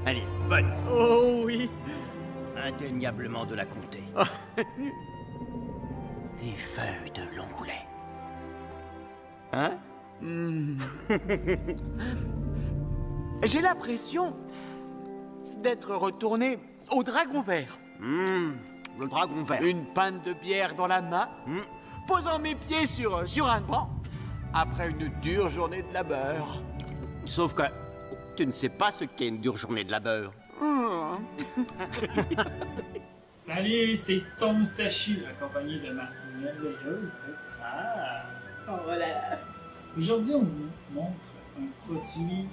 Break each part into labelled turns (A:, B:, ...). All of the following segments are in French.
A: Elle est bonne.
B: Oh oui.
A: Indéniablement de la comté. Des feuilles de l'ongoulet. Hein?
B: J'ai l'impression d'être retourné au Dragon Vert.
A: Le dragon vert.
B: Une pinte de bière dans la main, posant mes pieds sur un banc, après une dure journée de labeur.
A: Sauf que tu ne sais pas ce qu'est une dure journée de labeur.
C: Salut, c'est Tom Moustachu, accompagné de ma merveilleuse frère.
D: Oh là.
C: Aujourd'hui, on vous montre un produit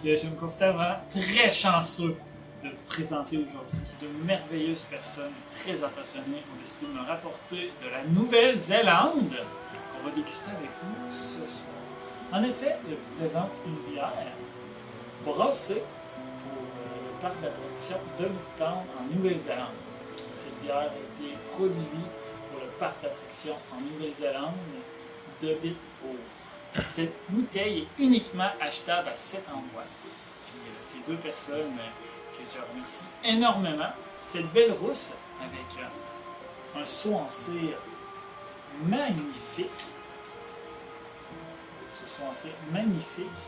C: que je me considère vraiment très chanceux de vous présenter aujourd'hui. De merveilleuses personnes très attentionnées ont décidé de me rapporter de la Nouvelle-Zélande qu'on va déguster avec vous ce soir. En effet, je vous présente une bière brassée pour le parc d'attractions de Midtown en Nouvelle-Zélande. Cette bière a été produite pour le parc d'attractions en Nouvelle-Zélande de Bit Hole. Cette bouteille est uniquement achetable à cet endroit. Puis ces deux personnes que je remercie énormément. Cette belle rousse avec un seau en cire magnifique. Ce seau en cire magnifique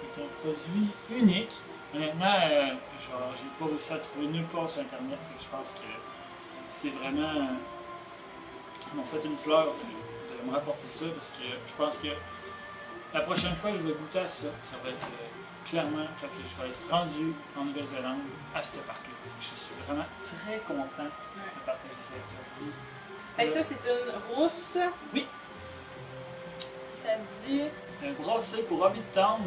C: est un produit unique. Honnêtement, j'ai pas réussi à le trouver nulle part sur Internet. Fait que je pense que c'est vraiment... Ils m'ont fait une fleur de me rapporter ça parce que je pense que la prochaine fois que je vais goûter à ça, ça va être clairement quand je vais être rendu en Nouvelle-Zélande à ce parc-là. Je suis vraiment très content de partager ça avec toi.
D: Fait que ça, c'est une rousse.
C: Oui.
D: Ça dit.
C: Brassé pour Hobbit Town,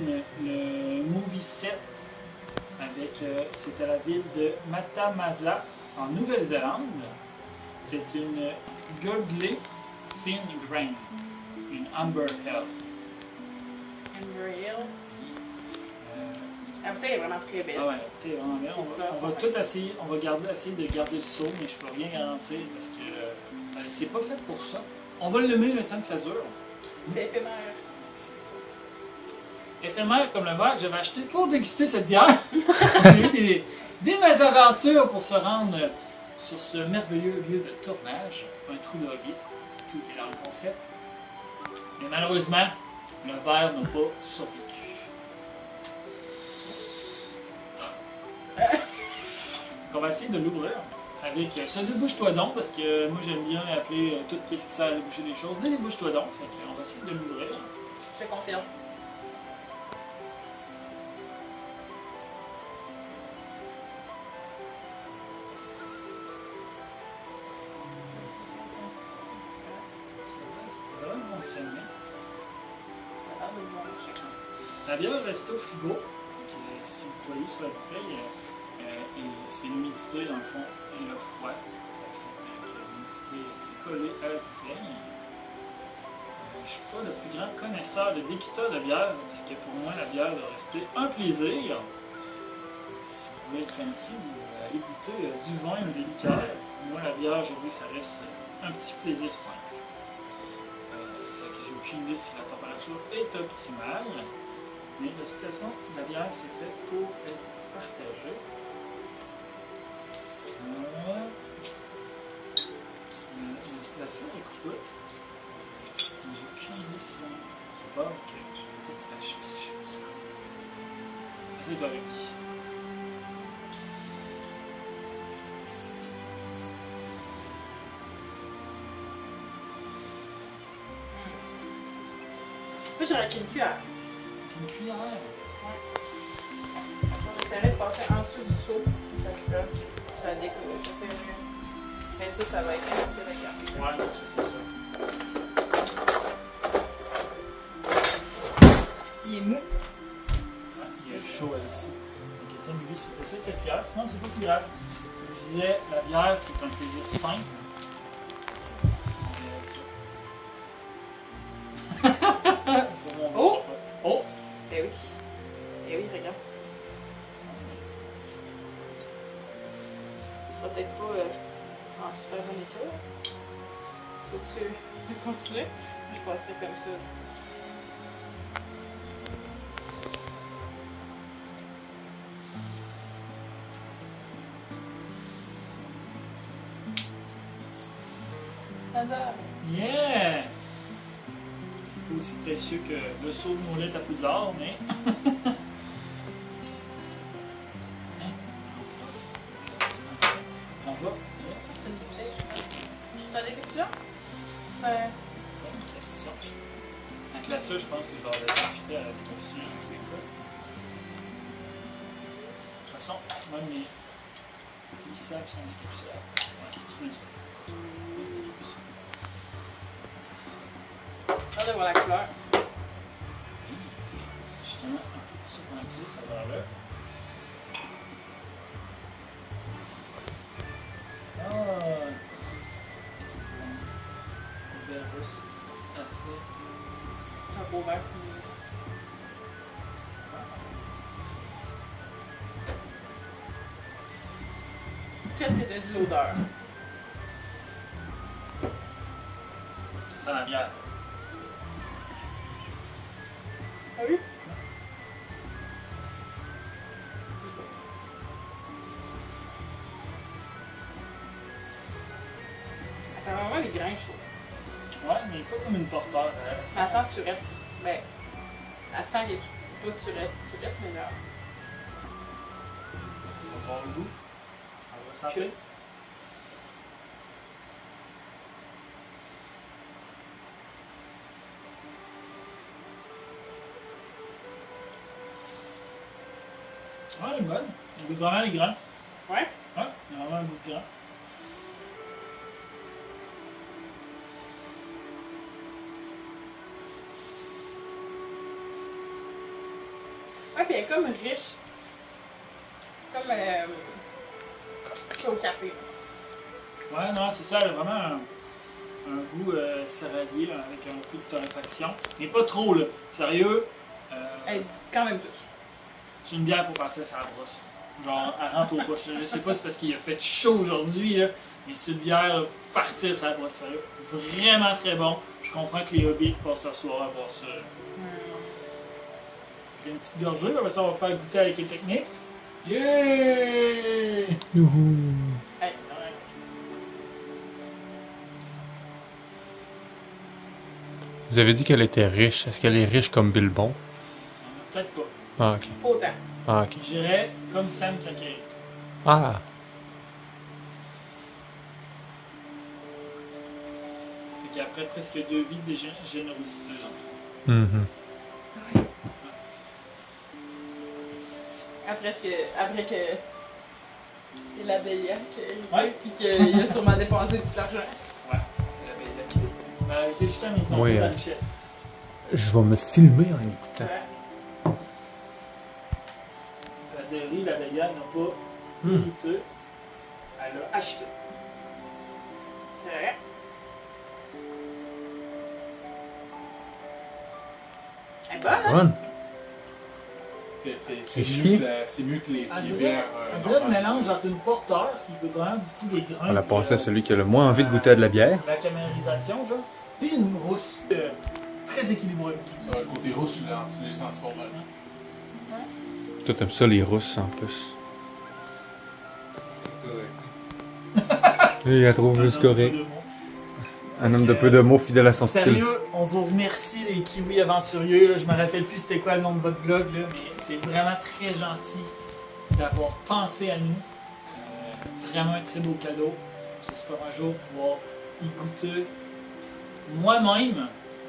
C: le Movie Set, avec, c'est à la ville de Matamasa, en Nouvelle-Zélande. C'est une Gurgly Thin Grain, une Amber Ale.
D: Unreal. La bouteille est vraiment très belle.
C: Ah ouais, t'es vraiment bien. On va tout essayer, essayer de garder le saut, mais je peux rien garantir parce que c'est pas fait pour ça. On va l'aimer le temps que ça dure.
D: C'est éphémère.
C: Éphémère comme le verre que j'avais acheté pour déguster cette bière. On a eu des mésaventures pour se rendre sur ce merveilleux lieu de tournage. Un trou de Hobbit. Tout est dans le concept. Mais malheureusement, le verre n'a pas survécu. Donc on va essayer de l'ouvrir avec ce débouche-toi donc, parce que moi j'aime bien appeler tout ce qui sert à déboucher des choses des débouche-toi donc. Fait qu'on va essayer de l'ouvrir.
D: Je te confirme.
C: La bière reste au frigo, donc, si vous voyez sur la bouteille, c'est l'humidité dans le fond et le froid. Ça fait que l'humidité s'est collée à la bouteille. Je ne suis pas le plus grand connaisseur de dégusteur de bière, parce que pour moi la bière doit rester un plaisir. Si vous voulez être fancy, vous allez goûter du vin ou des liqueurs. Moi la bière, j'ai vu que ça reste un petit plaisir simple. Fait que j'ai aucune idée si la température est optimale. Mais de toute façon, la bière c'est fait pour être partagée. La scène est coupée. Mais j'ai aucune idée si on... Je sais pas, ok, je vais peut-être lâcher si je fais ça. C'est pas réussi.
D: Moi, j'aurais qu'une cuillère.
C: Une cuillère.
D: Ouais. J'essaierai de passer en dessous du seau. Fait que là, ça décolle. Je sais mieux. Mais ça va être assez regardé.
C: Ouais, non, c'est ça.
D: Il est mou.
C: Ouais, il est chaud elle aussi. Donc, Étienne, lui, c'est peut-être la cuillère. Sinon, c'est pas plus grave. Comme je disais, la bière, c'est un plaisir simple.
D: Oh!
C: Oh!
D: Eh oui. Eh oui, regarde. Il sera peut-être pas en super bon état. Tu veux continuer? Je passerai comme ça. Hasard.
C: Yeah! C'est pas aussi précieux que le saut de Moulette à Poudlard, mais. On va.
D: C'est une décapsulation?
C: Bonne question. Un classeur, je pense que je vais la ajouter à la décapsulation en tous les cas. De toute façon, même les glissables sont décapsulables. Ouais, je me dis.
D: Hâte de voir la couleur.
C: C'est justement un peu ça qu'on a utilisé, ça va là. Ah! Une belle rousse. Assez.
D: C'est un beau vert. Qu'est-ce que t'as dit l'odeur?
C: Ça sent la bière.
D: Ah oui? Ça sent vraiment les grains, je trouve.
C: Ouais, mais pas comme une porteur.
D: Ça sent surette. Ben, elle sent quelque chose. Pas surette, mais là.
C: On va voir le goût. On va sentir. Ouais, elle est bonne. Elle goûte vraiment les grains.
D: Ouais?
C: Ouais, il y a vraiment un goût de grain.
D: Ouais, puis elle est comme riche. Comme ça au café.
C: Ouais, non, c'est ça, elle a vraiment un goût céréalier là, avec un coup de torréfaction. Mais pas trop, là. Sérieux.
D: Elle est quand même douce.
C: C'est une bière pour partir sur la brosse. Genre, elle rentre au poche. Je sais pas si c'est parce qu'il a fait chaud aujourd'hui, là, mais c'est une bière là, pour partir sur la brosse. Sérieux. Vraiment très bon. Je comprends que les hobbits passent leur soirée à boire ça. J'ai une petite gorgée, après ça on va faire goûter à l'équipe technique. Yeah!
E: Youhou!
D: Hey,
E: Vous avez dit qu'elle était riche. Est-ce qu'elle est riche comme Bilbon?
C: Peut-être pas.
E: Ah, ok.
D: pas autant.
E: Ah, ok.
C: Je dirais comme Sam Claquet.
E: Ah!
C: Fait qu'après presque 2 vies de générosité dans le fond.
E: Mhm.
D: Après que c'est la Bélia qui
C: Ouais.
D: puis qu'il a sûrement dépensé tout l'argent.
C: Ouais, c'est la belle idée. On a été juste à la maison
E: Oui,
C: pour la
E: hein.
C: richesse.
E: Je vais me filmer en écoutant.
D: Ouais.
C: La théorie, la Bélia n'a pas goûté. Elle a acheté.
D: C'est vrai. Elle est bonne, hein?
E: Bonne.
F: C'est mieux que les
C: On
F: bières.
C: dirait le mélange entre une porteur qui goûte vraiment beaucoup les grains.
E: On a passé à celui qui a le moins envie de goûter à de la bière.
C: La caramélisation, genre. Puis une rousse très équilibrée.
F: Ça, le côté rouge, tu l'as senti pas mal.
E: Toi, t'aimes ça, les rousses, en plus. Il la trouve juste correct. Un homme de peu de mots, fidèle à son style.
C: Sérieux, on vous remercie les kiwis aventurieux. Là. Je me rappelle plus c'était quoi le nom de votre blog, là, mais c'est vraiment très gentil d'avoir pensé à nous. Vraiment un très beau cadeau. J'espère un jour pouvoir y goûter moi-même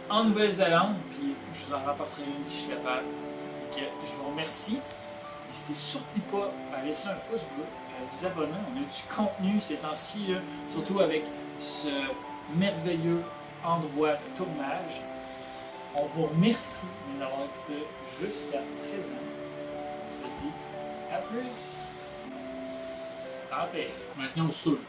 C: en Nouvelle-Zélande. Puis je vous en rapporterai une si je suis capable. Donc, je vous remercie. N'hésitez surtout pas à laisser un pouce bleu, à vous abonner. On a du contenu ces temps-ci, là, surtout avec ce merveilleux endroit de tournage. On vous remercie d'avoir écouté jusqu'à présent. On se dit à plus. Santé!
F: Maintenant, on saoule.